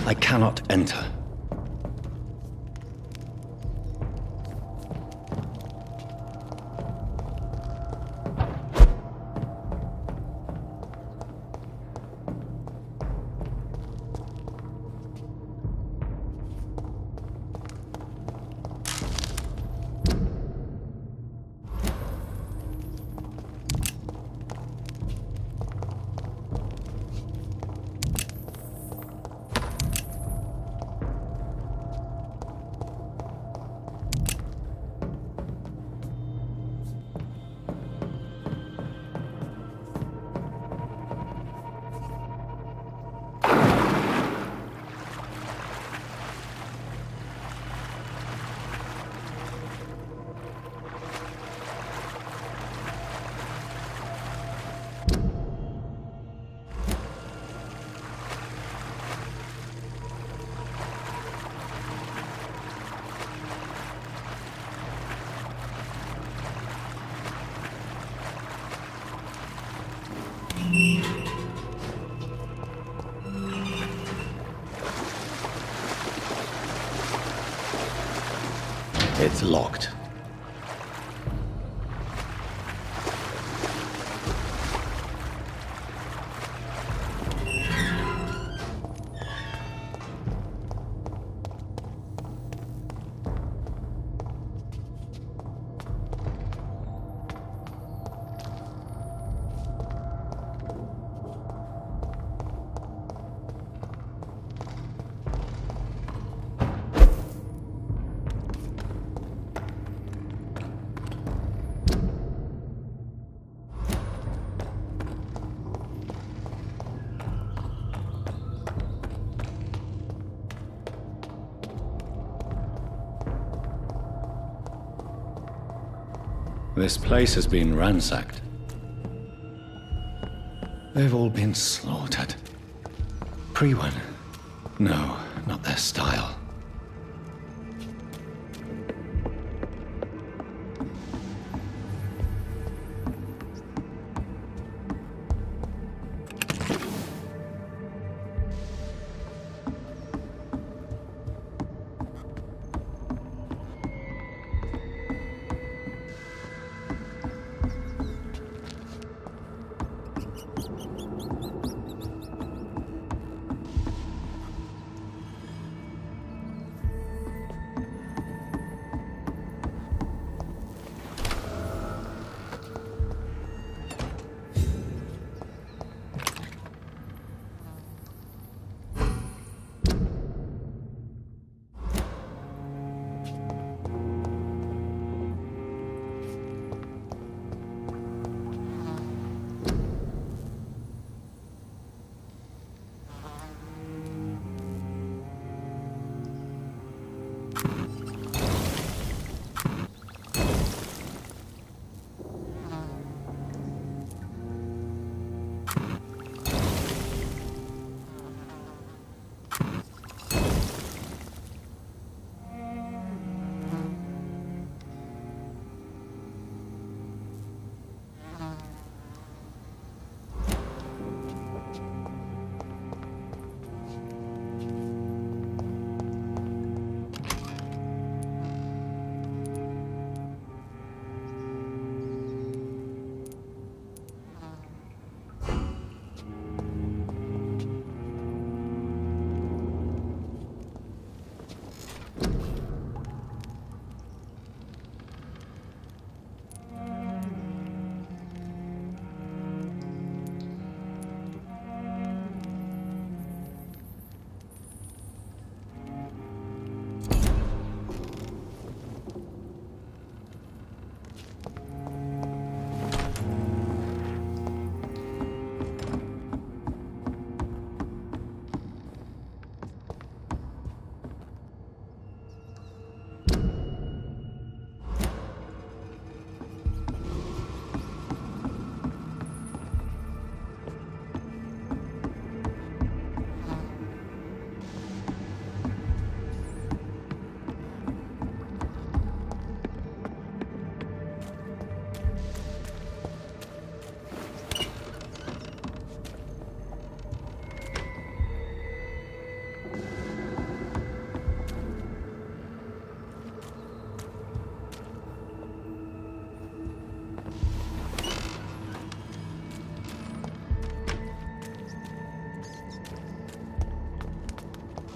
I cannot enter. It's locked. This place has been ransacked. They've all been slaughtered. Pre-1? No, not their style.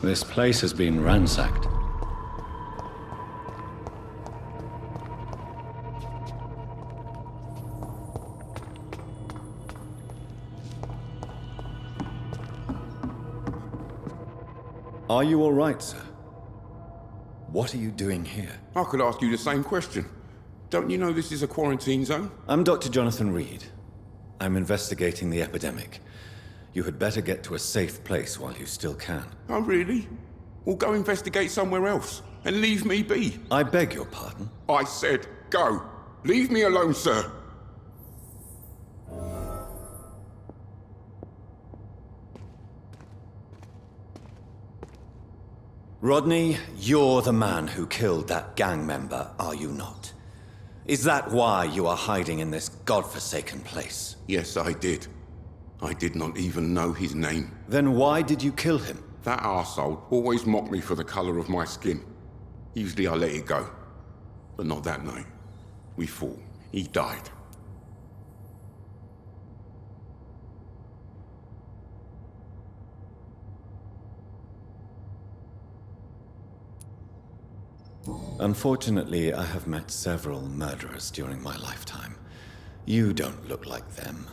This place has been ransacked. Are you all right, sir? What are you doing here? I could ask you the same question. Don't you know this is a quarantine zone? I'm Dr. Jonathan Reed. I'm investigating the epidemic. You had better get to a safe place while you still can. Oh, really? Well, go investigate somewhere else and leave me be. I beg your pardon? I said go. Leave me alone, sir. Rodney, you're the man who killed that gang member, are you not? Is that why you are hiding in this godforsaken place? Yes, I did. I did not even know his name. Then why did you kill him? That arsehole always mocked me for the color of my skin. Usually I let it go. But not that night. We fought. He died. Unfortunately, I have met several murderers during my lifetime. You don't look like them.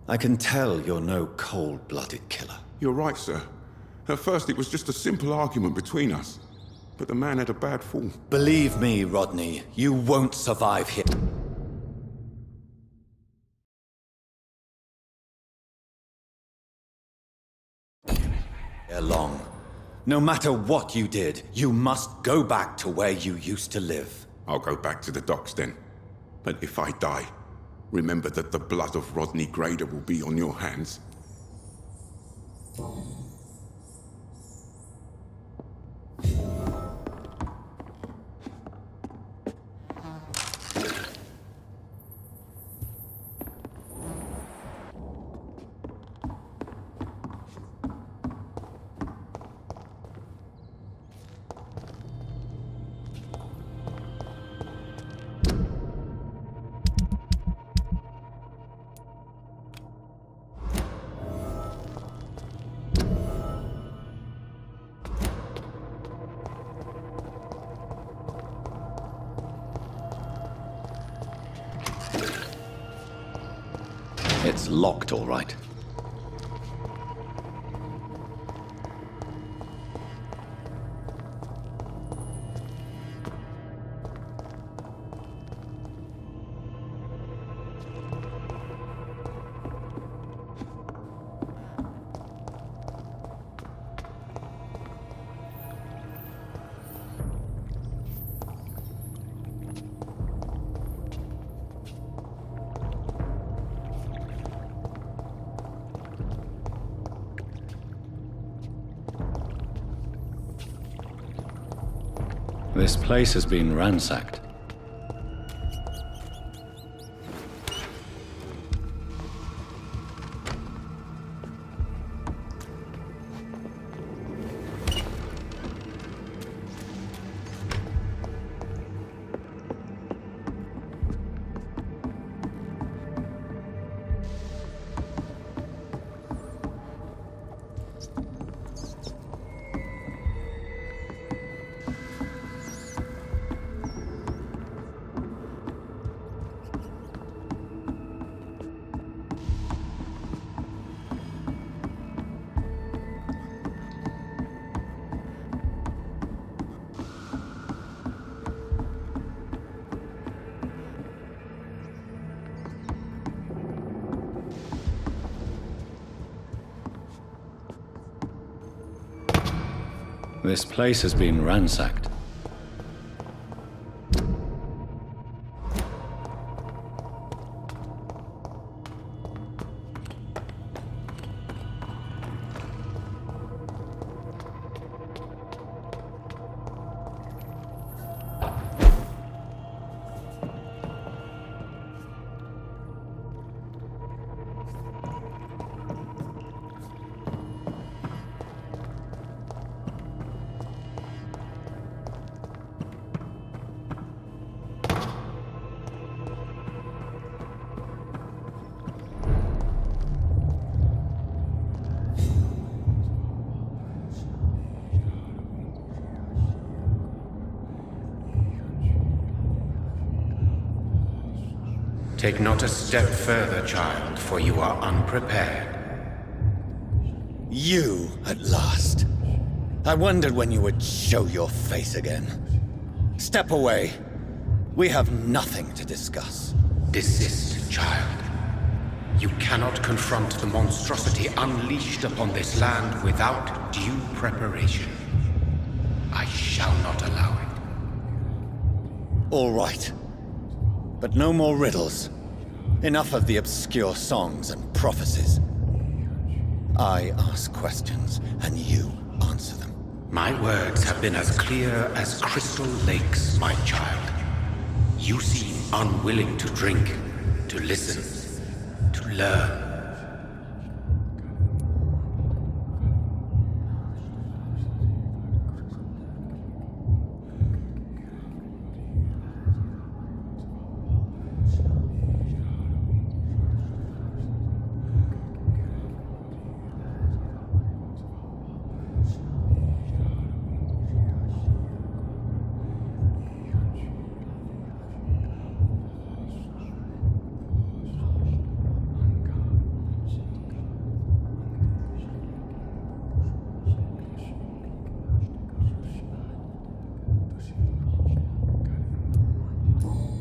I can tell you're no cold-blooded killer. You're right, sir. At first it was just a simple argument between us. But the man had a bad fall. Believe me, Rodney, you won't survive here. Long. No matter what you did, you must go back to where you used to live. I'll go back to the docks then. But if I die, remember that the blood of Rodney Grader will be on your hands. It's locked, all right. This place has been ransacked. This place has been ransacked. Take not a step further, child, for you are unprepared. You, at last. I wondered when you would show your face again. Step away. We have nothing to discuss. Desist, child. You cannot confront the monstrosity unleashed upon this land without due preparation. I shall not allow it. All right. But no more riddles. Enough of the obscure songs and prophecies. I ask questions, and you answer them. My words have been as clear as crystal lakes, my child. You seem unwilling to drink, to listen, to learn.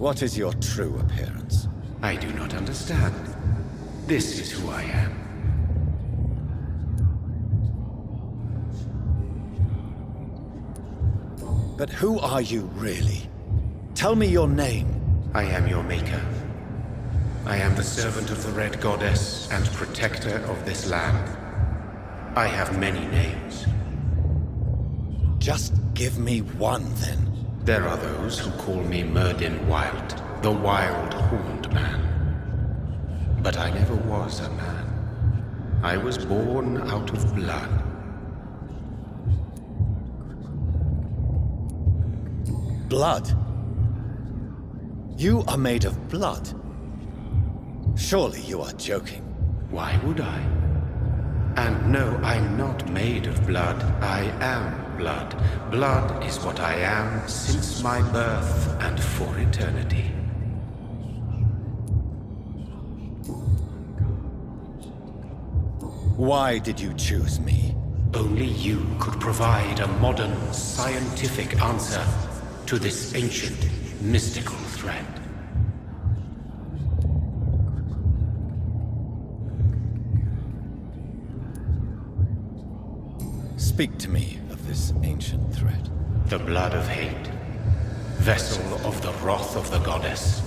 What is your true appearance? I do not understand. This is who I am. But who are you really? Tell me your name. I am your maker. I am the servant of the Red Goddess and protector of this land. I have many names. Just give me one, then. There are those who call me Myrddin Wild, the Wild Horned Man. But I never was a man. I was born out of blood. Blood? You are made of blood. Surely you are joking. Why would I? And no, I'm not made of blood. I am blood. Blood is what I am since my birth and for eternity. Why did you choose me? Only you could provide a modern, scientific answer to this ancient, mystical threat. Speak to me of this ancient threat. The blood of hate, vessel of the wrath of the goddess.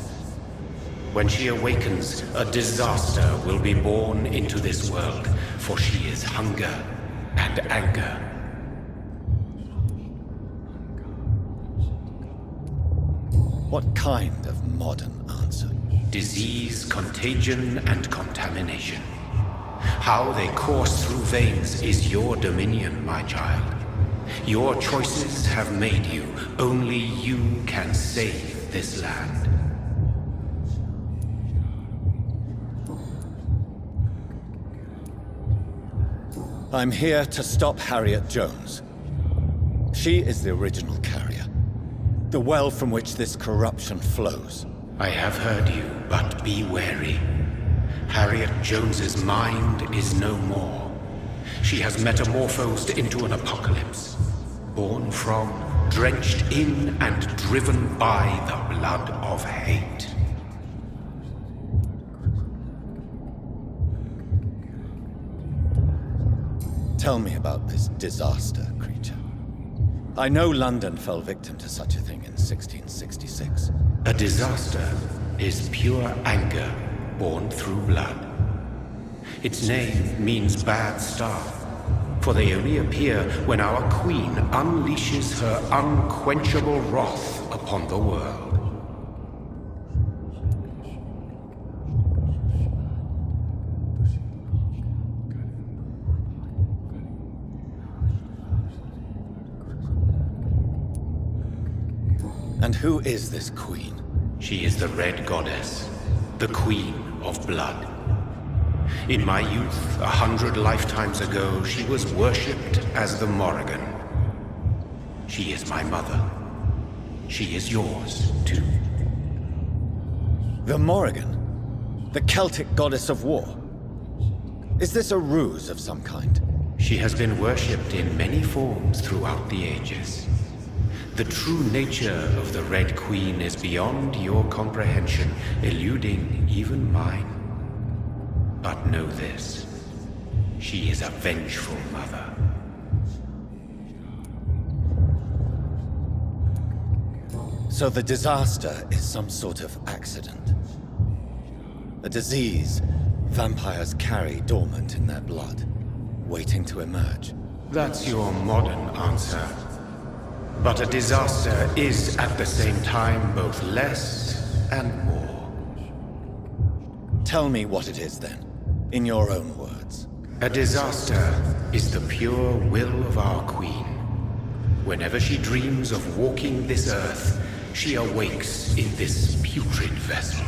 When she awakens, a disaster will be born into this world, for she is hunger and anger. What kind of modern answer? Disease, contagion, and contamination. How they course through veins is your dominion, my child. Your choices have made you. Only you can save this land. I'm here to stop Harriet Jones. She is the original carrier. The well from which this corruption flows. I have heard you, but be wary. Harriet Jones's mind is no more. She has metamorphosed into an apocalypse. Born from, drenched in, and driven by the blood of hate. Tell me about this disaster, creature. I know London fell victim to such a thing in 1666. A disaster is pure anger born through blood. Its name means bad star, for they only appear when our queen unleashes her unquenchable wrath upon the world. And who is this queen? She is the Red Goddess, the Queen of Blood. In my youth, 100 lifetimes ago, she was worshipped as the Morrigan. She is my mother. She is yours, too. The Morrigan? The Celtic goddess of war? Is this a ruse of some kind? She has been worshipped in many forms throughout the ages. The true nature of the Red Queen is beyond your comprehension, eluding even mine. But know this, she is a vengeful mother. So the disaster is some sort of accident. A disease vampires carry dormant in their blood, waiting to emerge. That's your modern answer. But a disaster is at the same time both less and more. Tell me what it is then, in your own words. A disaster is the pure will of our queen. Whenever she dreams of walking this earth, she awakes in this putrid vessel.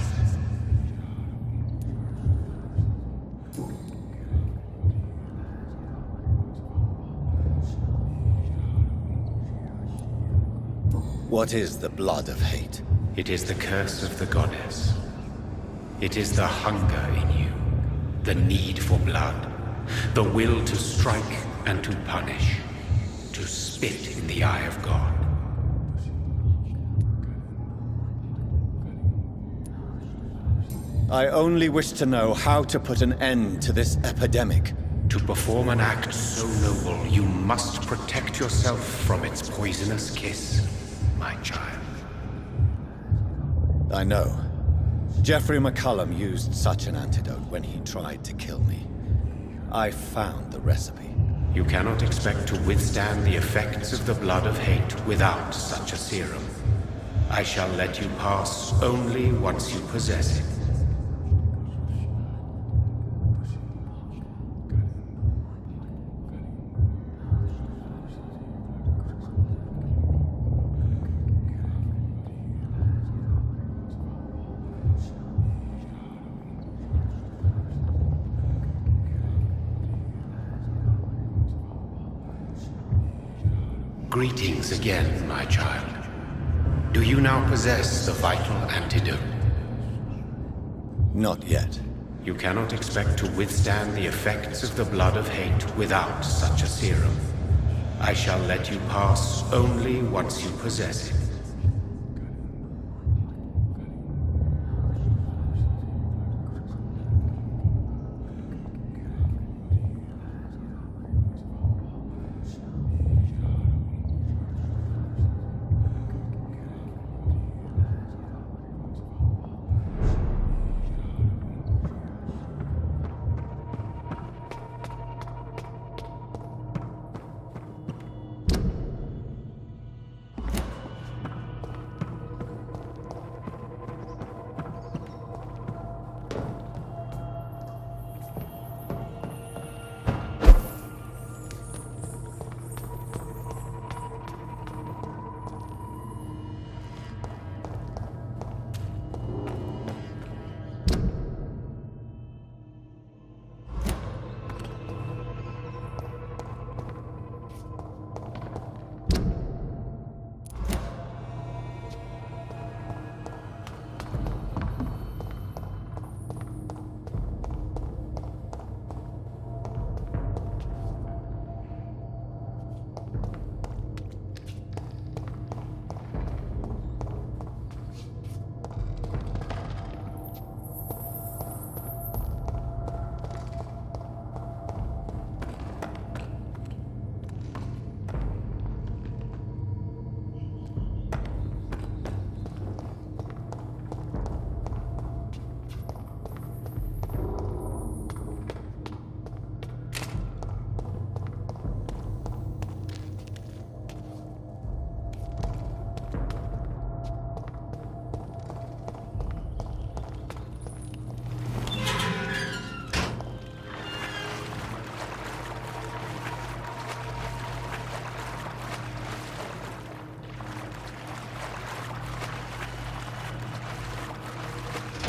What is the blood of hate? It is the curse of the goddess. It is the hunger in you, the need for blood, the will to strike and to punish, to spit in the eye of God. I only wish to know how to put an end to this epidemic. To perform an act so noble, you must protect yourself from its poisonous kiss, my child. I know. Geoffrey McCullum used such an antidote when he tried to kill me. I found the recipe. You cannot expect to withstand the effects of the blood of hate without such a serum. I shall let you pass only once you possess it. Greetings again, my child. Do you now possess the vital antidote? Not yet. You cannot expect to withstand the effects of the blood of hate without such a serum. I shall let you pass only once you possess it.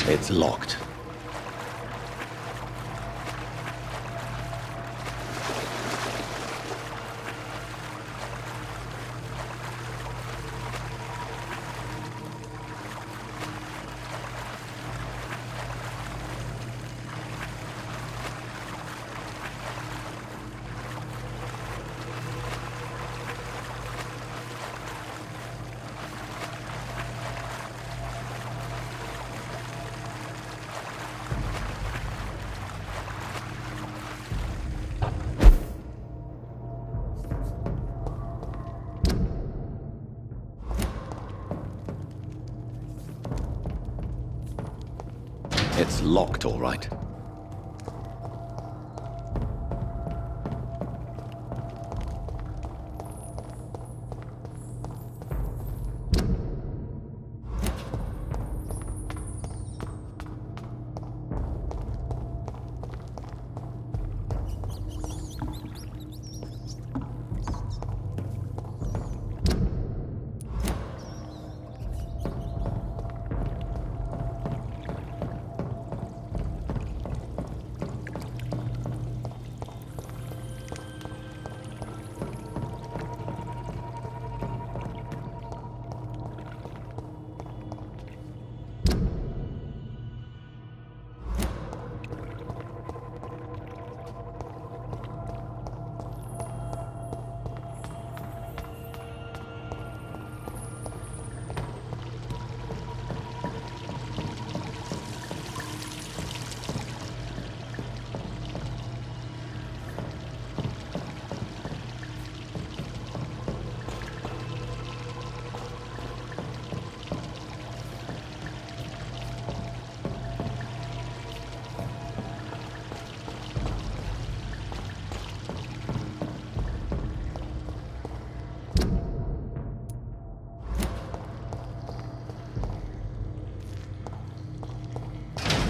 It's locked. It's locked, all right.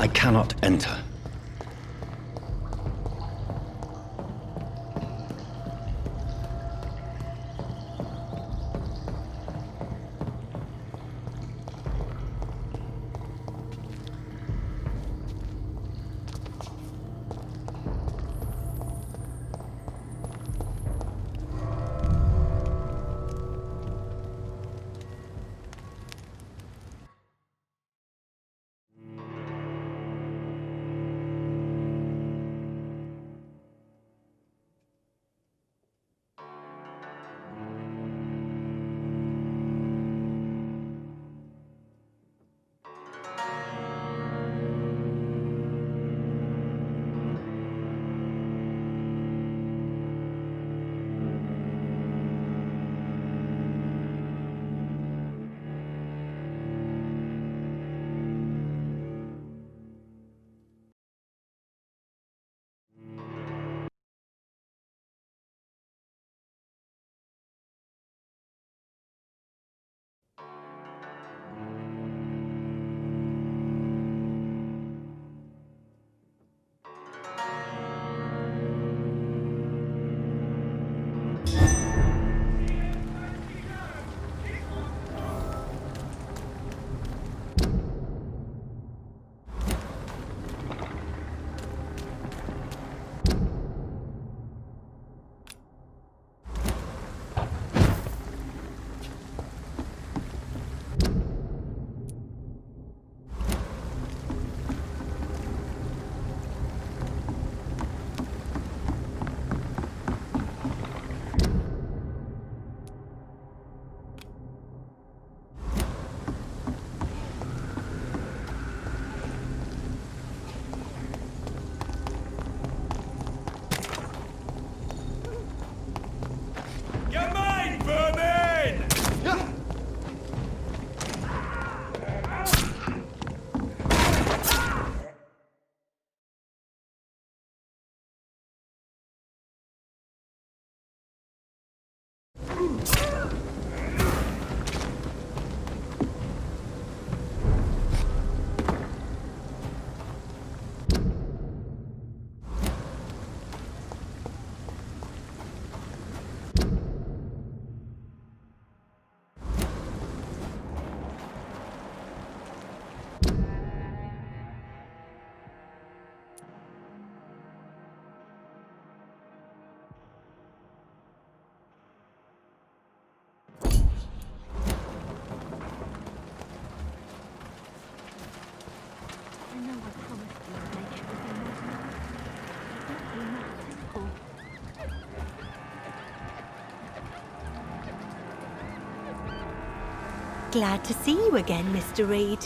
I cannot enter. Glad to see you again, Mr. Reed.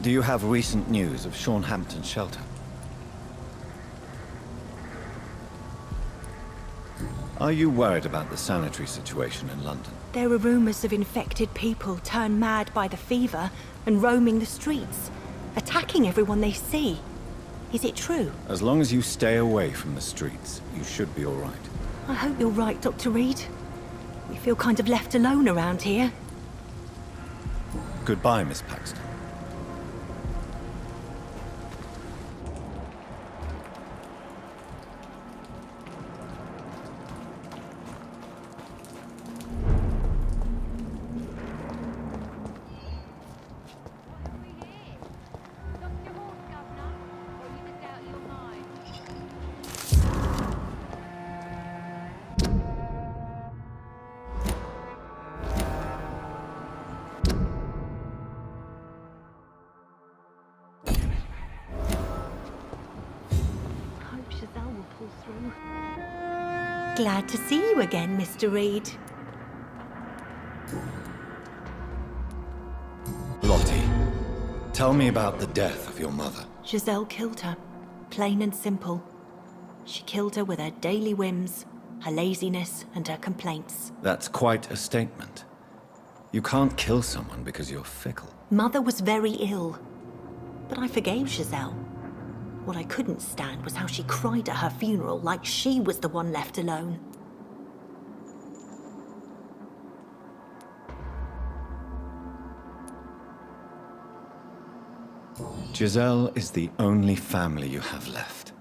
Do you have recent news of Sean Hampton's shelter? Are you worried about the sanitary situation in London? There are rumours of infected people turned mad by the fever and roaming the streets, attacking everyone they see. Is it true? As long as you stay away from the streets, you should be all right. I hope you're right, Dr. Reed. We feel kind of left alone around here. Goodbye, Miss Paxton. Glad to see you again, Mr. Reed. Lottie, tell me about the death of your mother. Giselle killed her. Plain and simple. She killed her with her daily whims, her laziness, and her complaints. That's quite a statement. You can't kill someone because you're fickle. Mother was very ill, but I forgave Giselle. What I couldn't stand was how she cried at her funeral like she was the one left alone. Giselle is the only family you have left.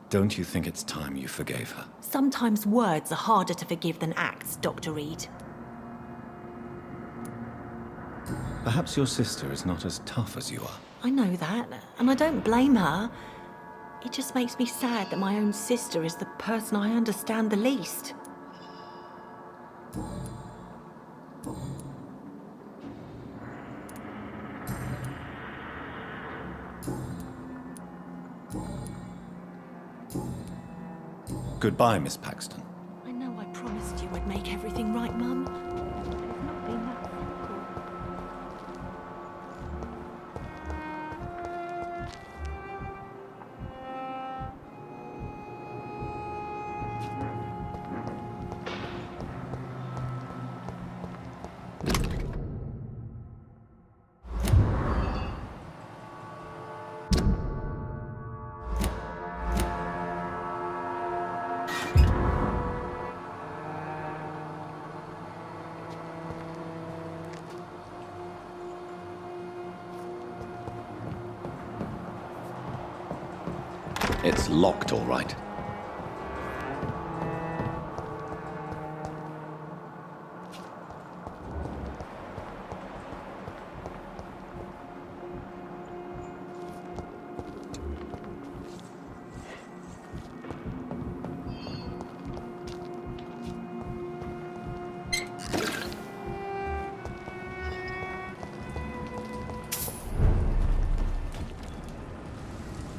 Don't you think it's time you forgave her? Sometimes words are harder to forgive than acts, Dr. Reed. Perhaps your sister is not as tough as you are. I know that, and I don't blame her. It just makes me sad that my own sister is the person I understand the least. Goodbye, Miss Paxton. I know I promised you I'd make everything right, Mum. But it's not been that simple. It's locked, all right.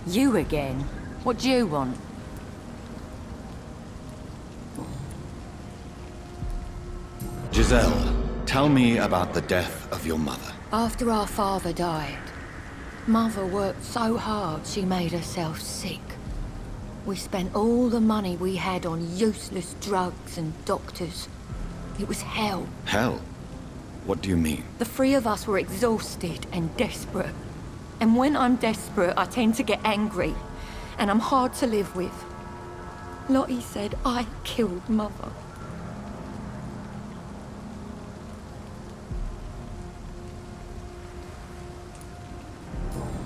You again? What do you want? Giselle, tell me about the death of your mother. After our father died, Mother worked so hard she made herself sick. We spent all the money we had on useless drugs and doctors. It was hell. Hell? What do you mean? The three of us were exhausted and desperate. And when I'm desperate, I tend to get angry. And I'm hard to live with. Lottie said I killed Mother.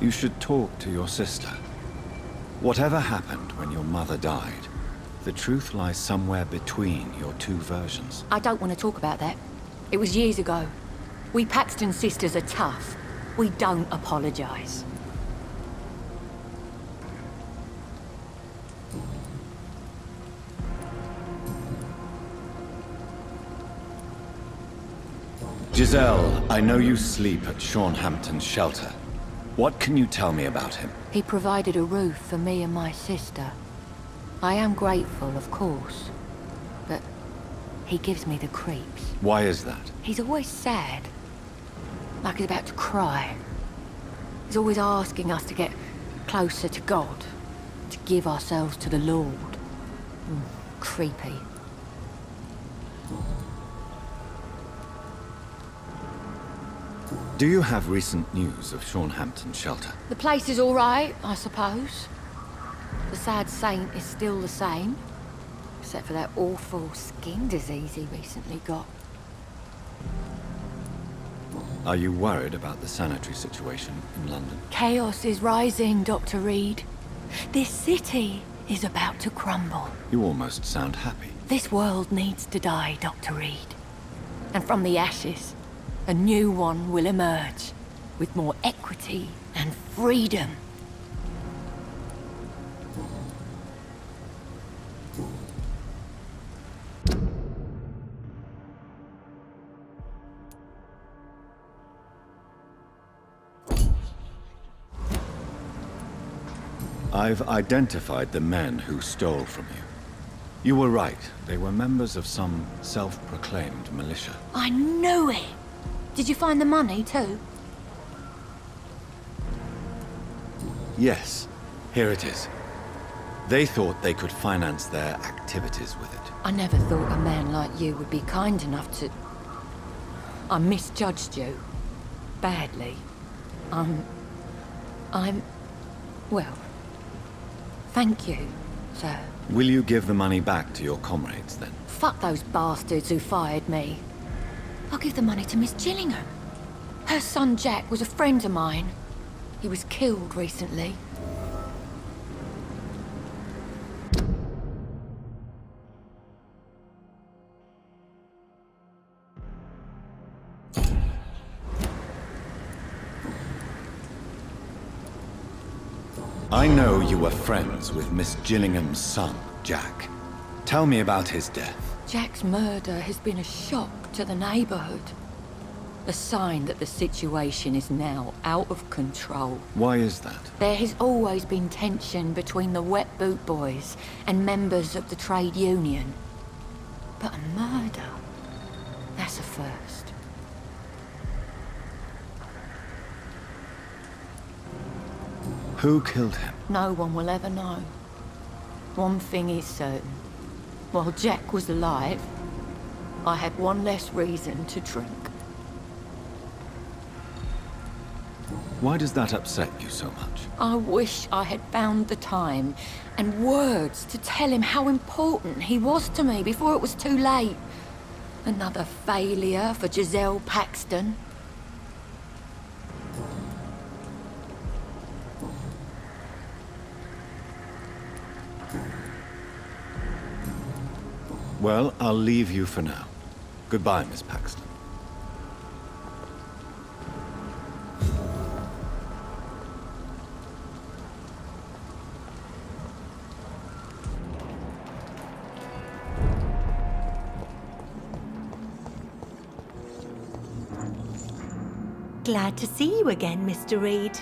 You should talk to your sister. Whatever happened when your mother died, the truth lies somewhere between your two versions. I don't want to talk about that. It was years ago. We Paxton sisters are tough. We don't apologize. Giselle, I know you sleep at Hampton's shelter. What can you tell me about him? He provided a roof for me and my sister. I am grateful, of course, but he gives me the creeps. Why is that? He's always sad, like he's about to cry. He's always asking us to get closer to God, to give ourselves to the Lord. creepy. Do you have recent news of Hampton's shelter? The place is all right, I suppose. The sad saint is still the same, except for that awful skin disease he recently got. Are you worried about the sanitary situation in London? Chaos is rising, Dr. Reed. This city is about to crumble. You almost sound happy. This world needs to die, Dr. Reed. And from the ashes, a new one will emerge, with more equity and freedom. I've identified the men who stole from you. You were right. They were members of some self-proclaimed militia. I knew it! Did you find the money, too? Yes, here it is. They thought they could finance their activities with it. I never thought a man like you would be kind enough to... I misjudged you. Badly. Well... Thank you, sir. Will you give the money back to your comrades, then? Fuck those bastards who fired me. I'll give the money to Miss Gillingham. Her son Jack was a friend of mine. He was killed recently. I know you were friends with Miss Gillingham's son, Jack. Tell me about his death. Jack's murder has been a shock to the neighborhood. A sign that the situation is now out of control. Why is that? There has always been tension between the Wet Boot Boys and members of the trade union. But a murder? That's a first. Who killed him? No one will ever know. One thing is certain. While Jack was alive, I had one less reason to drink. Why does that upset you so much? I wish I had found the time and words to tell him how important he was to me before it was too late. Another failure for Giselle Paxton. Well, I'll leave you for now. Goodbye, Miss Paxton. Glad to see you again, Mr. Reed.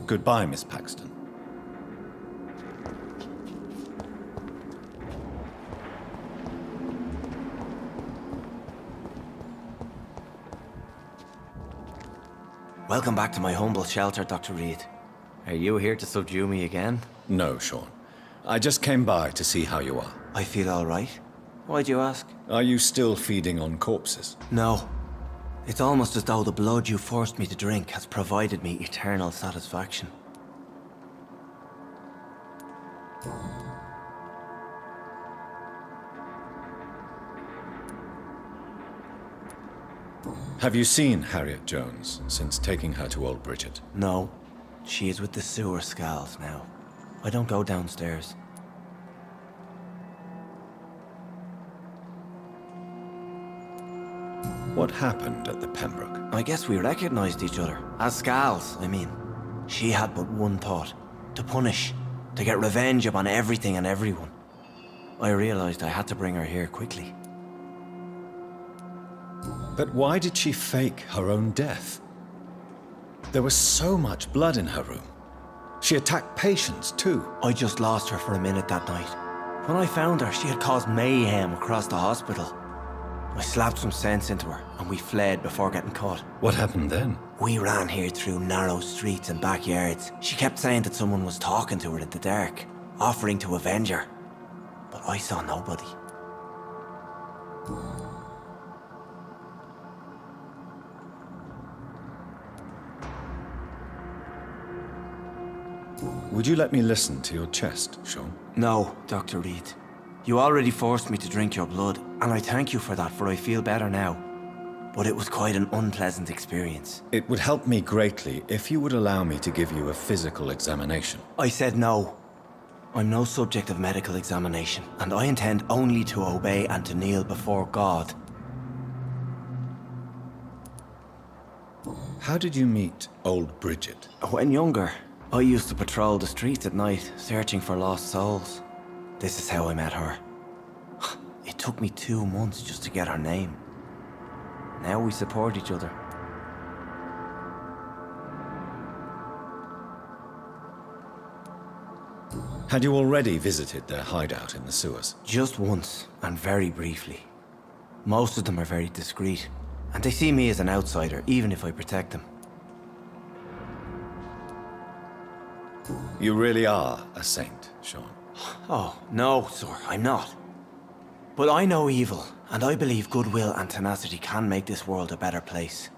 Goodbye, Miss Paxton. Welcome back to my humble shelter, Dr. Reed. Are you here to subdue me again? No, Sean. I just came by to see how you are. I feel all right. Why'd you ask? Are you still feeding on corpses? No. It's almost as though the blood you forced me to drink has provided me eternal satisfaction. Have you seen Harriet Jones since taking her to Old Bridget? No. She is with the sewer skulls now. I don't go downstairs. What happened at the Pembroke? I guess we recognized each other. As Scals, I mean. She had but one thought. To punish. To get revenge upon everything and everyone. I realized I had to bring her here quickly. But why did she fake her own death? There was so much blood in her room. She attacked patients, too. I just lost her for a minute that night. When I found her, she had caused mayhem across the hospital. I slapped some sense into her, and we fled before getting caught. What happened then? We ran here through narrow streets and backyards. She kept saying that someone was talking to her in the dark, offering to avenge her. But I saw nobody. Would you let me listen to your chest, Sean? No, Dr. Reed. You already forced me to drink your blood, and I thank you for that, for I feel better now. But it was quite an unpleasant experience. It would help me greatly if you would allow me to give you a physical examination. I said no. I'm no subject of medical examination, and I intend only to obey and to kneel before God. How did you meet old Bridget? When younger, I used to patrol the streets at night, searching for lost souls. This is how I met her. It took me 2 months just to get her name. Now we support each other. Had you already visited their hideout in the sewers? Just once, and very briefly. Most of them are very discreet, and they see me as an outsider, even if I protect them. You really are a saint, Sean. Oh, no, sir, I'm not. But I know evil, and I believe goodwill and tenacity can make this world a better place.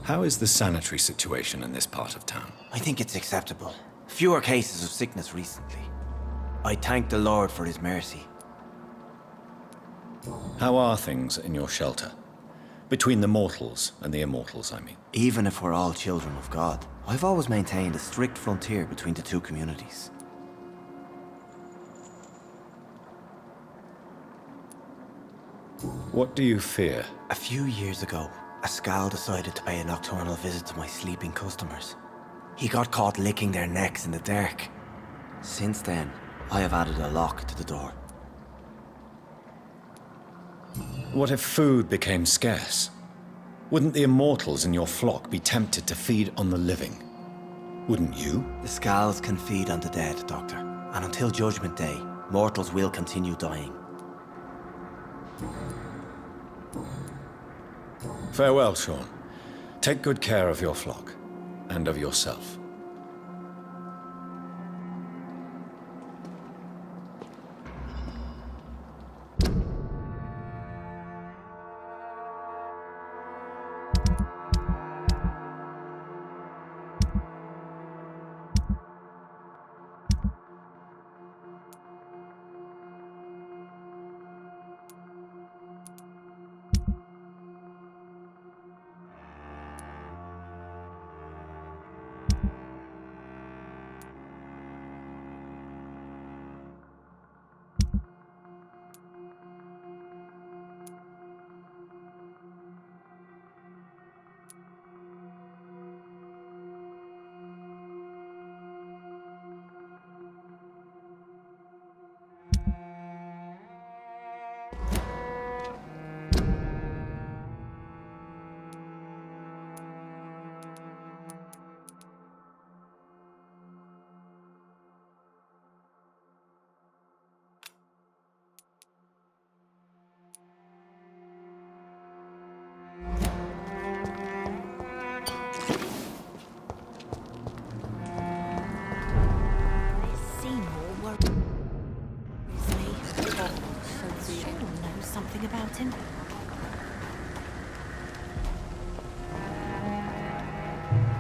How is the sanitary situation in this part of town? I think it's acceptable. Fewer cases of sickness recently. I thank the Lord for his mercy. How are things in your shelter? Between the mortals and the immortals, I mean. Even if we're all children of God, I've always maintained a strict frontier between the two communities. What do you fear? A few years ago, a Skal decided to pay a nocturnal visit to my sleeping customers. He got caught licking their necks in the dark. Since then, I have added a lock to the door. What if food became scarce? Wouldn't the immortals in your flock be tempted to feed on the living? Wouldn't you? The Skals can feed on the dead, Doctor. And until Judgment Day, mortals will continue dying. Farewell, Sean. Take good care of your flock, and of yourself. About him.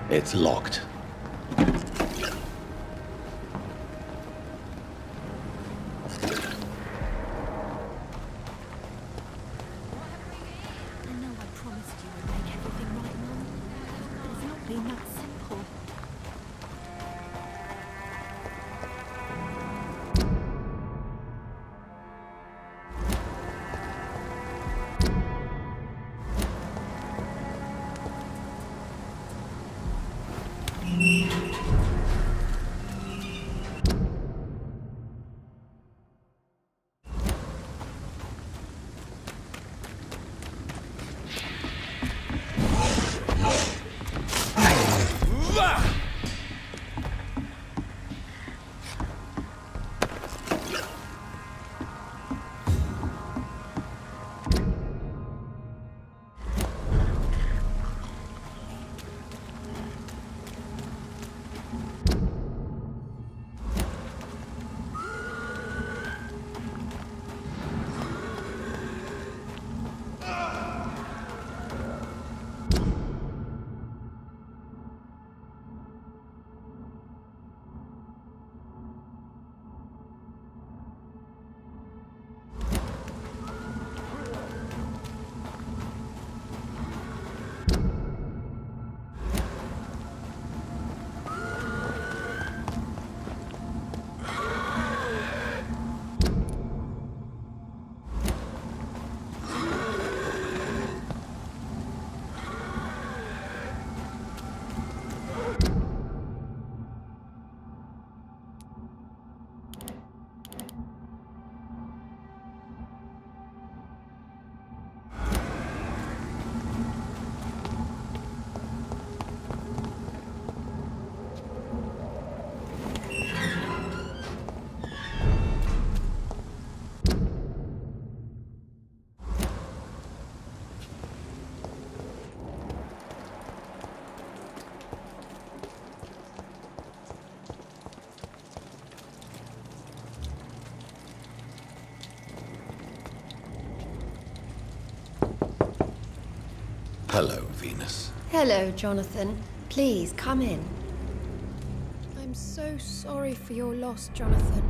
It's locked. Hello, Venus. Hello, Jonathan. Please, come in. I'm so sorry for your loss, Jonathan.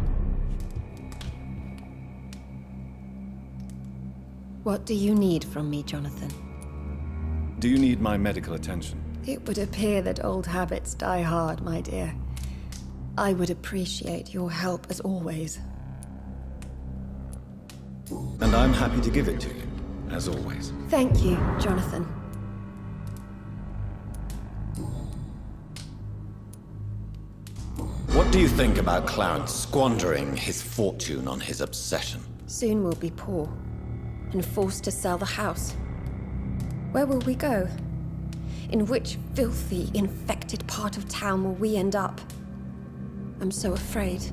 What do you need from me, Jonathan? Do you need my medical attention? It would appear that old habits die hard, my dear. I would appreciate your help as always. And I'm happy to give it to you, as always. Thank you, Jonathan. What do you think about Clarence squandering his fortune on his obsession? Soon we'll be poor and forced to sell the house. Where will we go? In which filthy, infected part of town will we end up? I'm so afraid.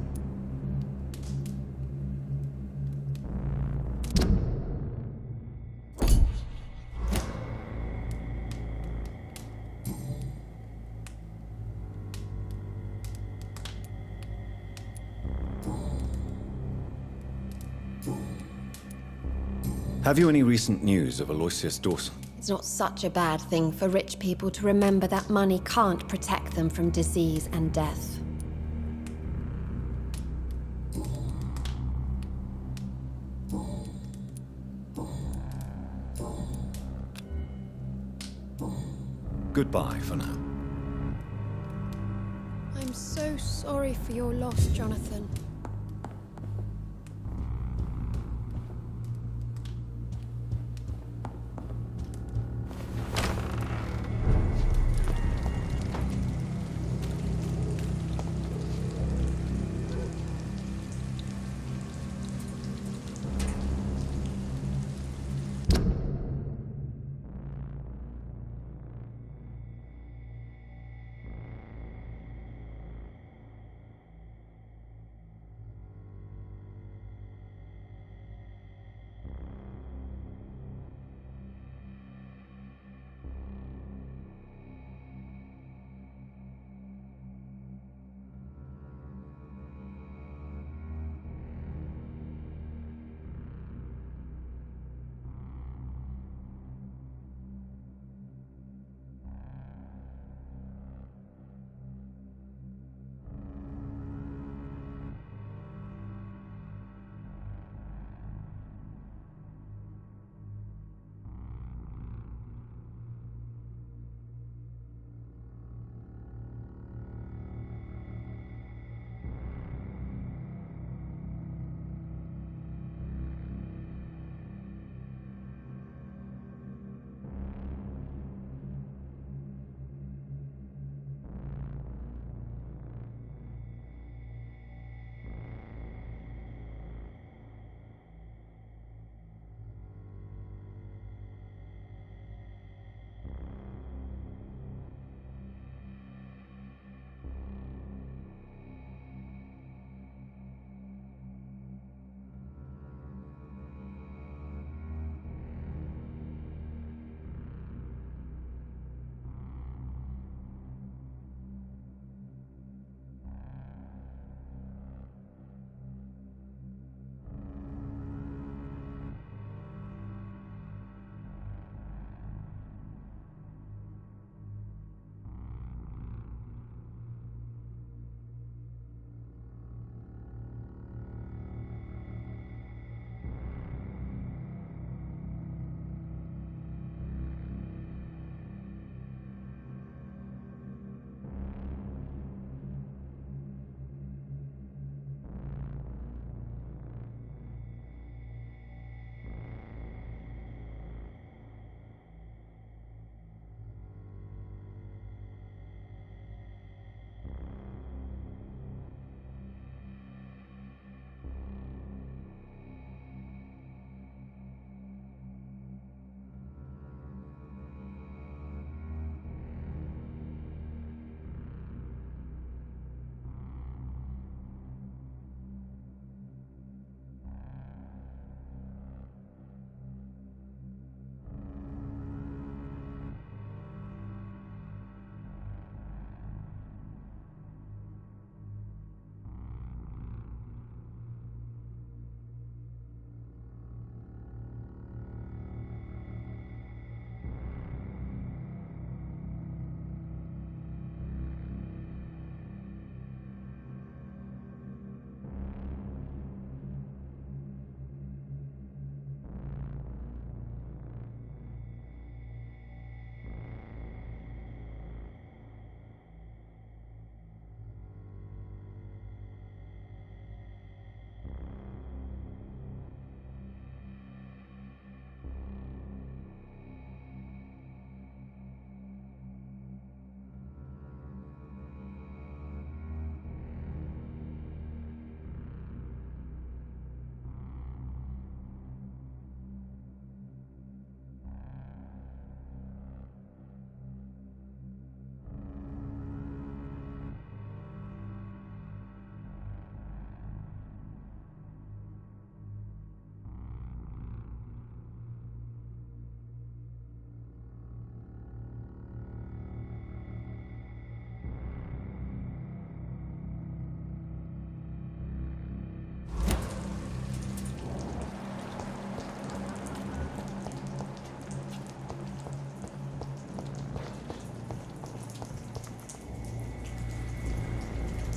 Have you any recent news of Aloysius Dawson? It's not such a bad thing for rich people to remember that money can't protect them from disease and death. Goodbye for now. I'm so sorry for your loss, Jonathan.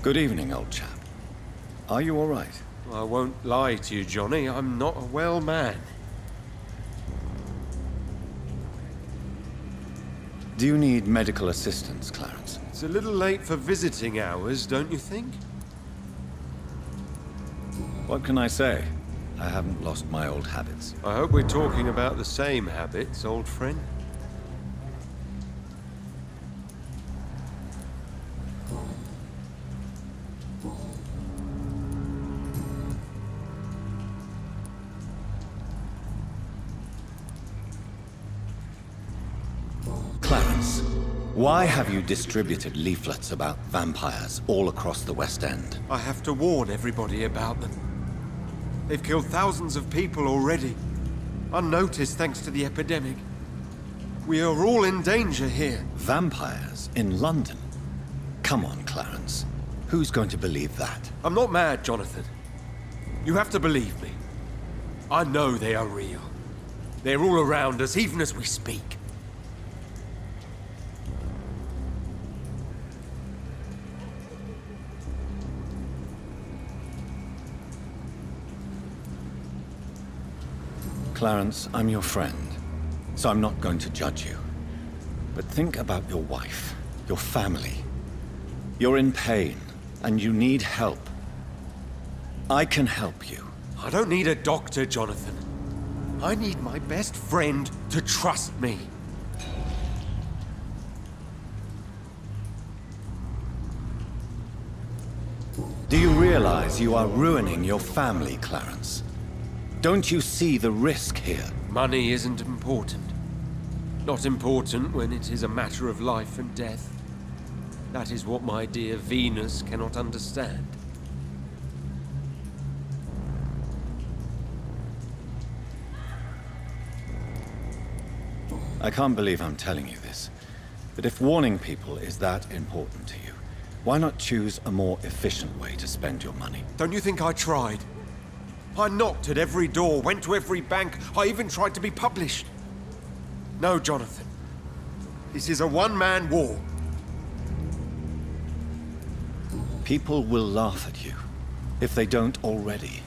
Good evening, old chap. Are you all right? I won't lie to you, Johnny. I'm not a well man. Do you need medical assistance, Clarence? It's a little late for visiting hours, don't you think? What can I say? I haven't lost my old habits. I hope we're talking about the same habits, old friend. Clarence, why have you distributed leaflets about vampires all across the West End? I have to warn everybody about them. They've killed thousands of people already, unnoticed thanks to the epidemic. We are all in danger here. Vampires in London? Come on, Clarence. Who's going to believe that? I'm not mad, Jonathan. You have to believe me. I know they are real. They're all around us, even as we speak. Clarence, I'm your friend, so I'm not going to judge you. But think about your wife, your family. You're in pain, and you need help. I can help you. I don't need a doctor, Jonathan. I need my best friend to trust me. Do you realize you are ruining your family, Clarence? Don't you see the risk here? Money isn't important. Not important when it is a matter of life and death. That is what my dear Venus cannot understand. I can't believe I'm telling you this, but if warning people is that important to you, why not choose a more efficient way to spend your money? Don't you think I tried? I knocked at every door, went to every bank, I even tried to be published. No, Jonathan. This is a one-man war. People will laugh at you, if they don't already.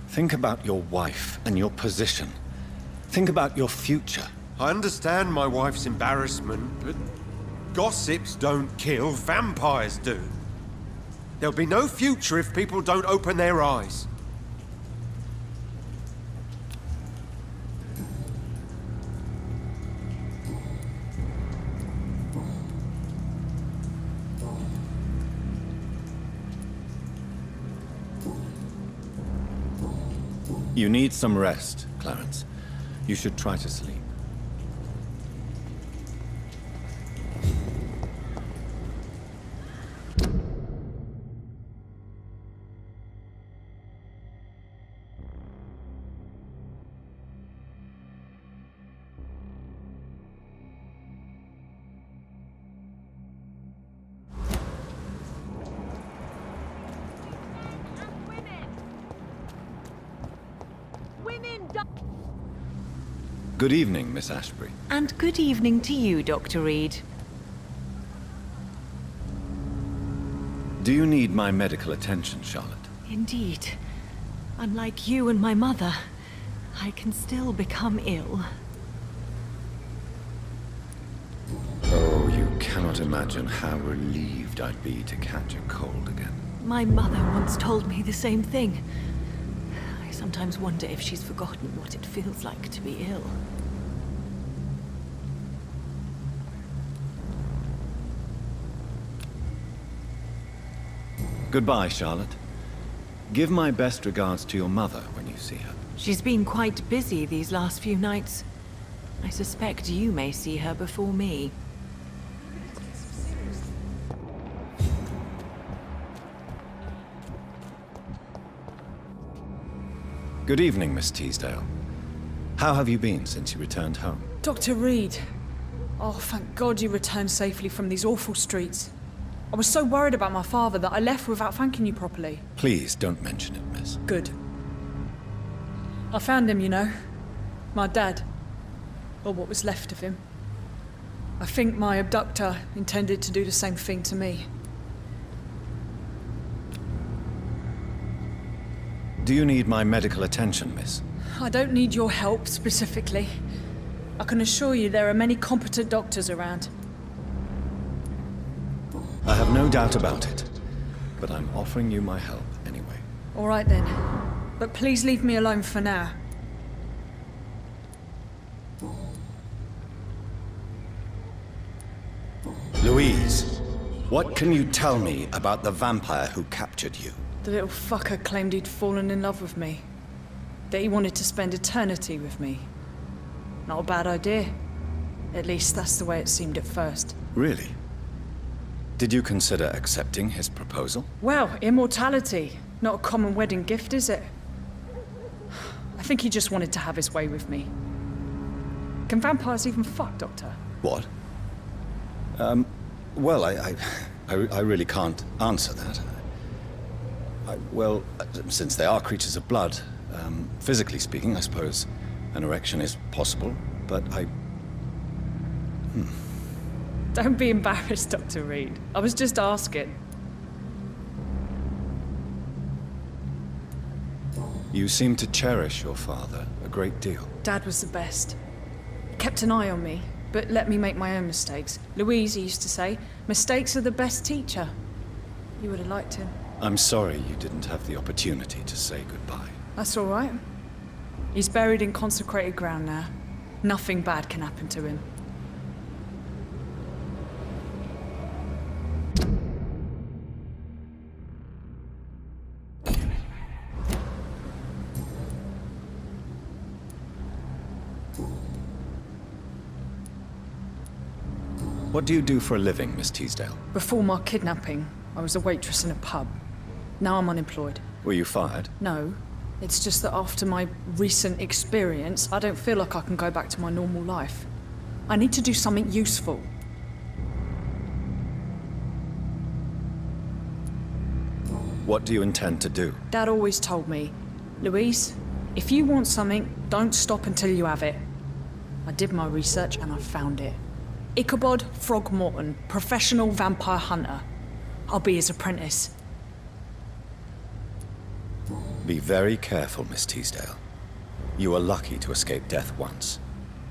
Think about your wife and your position. Think about your future. I understand my wife's embarrassment, but gossips don't kill, vampires do. There'll be no future if people don't open their eyes. You need some rest, Clarence. You should try to sleep. Good evening, Miss Ashbury. And good evening to you, Dr. Reed. Do you need my medical attention, Charlotte? Indeed. Unlike you and my mother, I can still become ill. Oh, you cannot imagine how relieved I'd be to catch a cold again. My mother once told me the same thing. I sometimes wonder if she's forgotten what it feels like to be ill. Goodbye, Charlotte. Give my best regards to your mother when you see her. She's been quite busy these last few nights. I suspect you may see her before me. Good evening, Miss Teasdale. How have you been since you returned home? Dr. Reed. Oh, thank God you returned safely from these awful streets. I was so worried about my father that I left without thanking you properly. Please don't mention it, miss. Good. I found him, you know. My dad. Or what was left of him. I think my abductor intended to do the same thing to me. Do you need my medical attention, miss? I don't need your help specifically. I can assure you there are many competent doctors around. I have no doubt about it, but I'm offering you my help anyway. All right then. But please leave me alone for now. Louise, what can you tell me about the vampire who captured you? The little fucker claimed he'd fallen in love with me. That he wanted to spend eternity with me. Not a bad idea. At least that's the way it seemed at first. Really? Did you consider accepting his proposal? Well, immortality. Not a common wedding gift, is it? I think he just wanted to have his way with me. Can vampires even fuck, Doctor? What? Well, I really can't answer that. Well, since they are creatures of blood, physically speaking, I suppose an erection is possible, but Don't be embarrassed, Dr. Reed. I was just asking. You seem to cherish your father a great deal. Dad was the best. He kept an eye on me, but let me make my own mistakes. Louise, he used to say, mistakes are the best teacher. You would have liked him. I'm sorry you didn't have the opportunity to say goodbye. That's all right. He's buried in consecrated ground now. Nothing bad can happen to him. What do you do for a living, Miss Teasdale? Before my kidnapping, I was a waitress in a pub. Now I'm unemployed. Were you fired? No. It's just that after my recent experience, I don't feel like I can go back to my normal life. I need to do something useful. What do you intend to do? Dad always told me, Louise, if you want something, don't stop until you have it. I did my research and I found it. Ichabod Throgmorton, professional vampire hunter. I'll be his apprentice. Be very careful, Miss Teasdale. You were lucky to escape death once,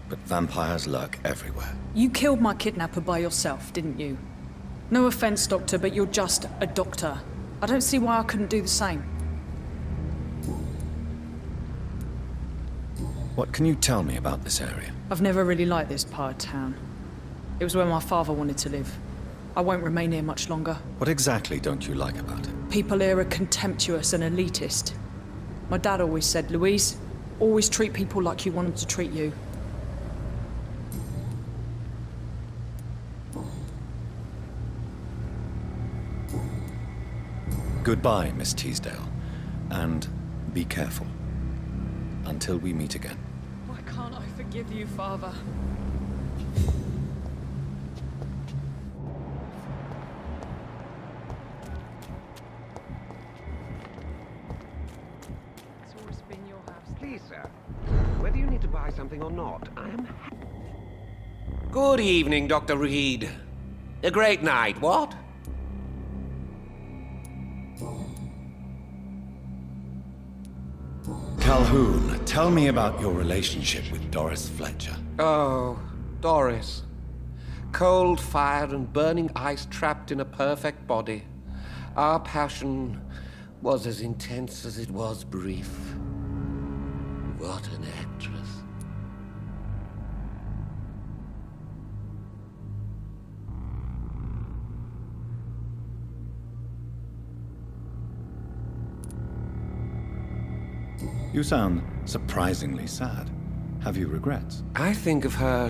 but vampires lurk everywhere. You killed my kidnapper by yourself, didn't you? No offense, Doctor, but you're just a doctor. I don't see why I couldn't do the same. What can you tell me about this area? I've never really liked this part of town. It was where my father wanted to live. I won't remain here much longer. What exactly don't you like about it? People here are contemptuous and elitist. My dad always said, Louise, always treat people like you want them to treat you. Goodbye, Miss Teasdale. And be careful. Until we meet again. Why can't I forgive you, Father? It's always been your house. Please, sir. Whether you need to buy something or not, I am... Good evening, Dr. Reed. A great night, what? Calhoun, tell me about your relationship with Doris Fletcher. Oh, Doris. Cold fire and burning ice trapped in a perfect body. Our passion was as intense as it was brief. What an actress. You sound surprisingly sad. Have you regrets? I think of her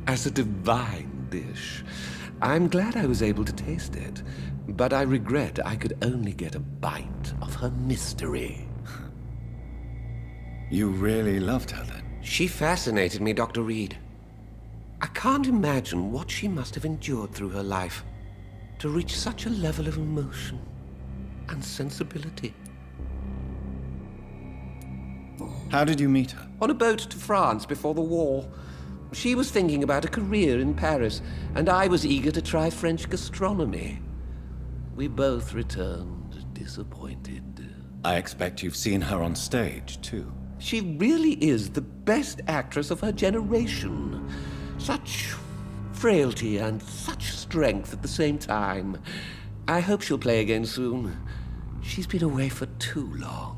as a divine dish. I'm glad I was able to taste it, but I regret I could only get a bite of her mystery. You really loved her then? She fascinated me, Dr. Reed. I can't imagine what she must have endured through her life to reach such a level of emotion and sensibility. How did you meet her? On a boat to France before the war. She was thinking about a career in Paris, and I was eager to try French gastronomy. We both returned disappointed. I expect you've seen her on stage, too. She really is the best actress of her generation. Such frailty and such strength at the same time. I hope she'll play again soon. She's been away for too long.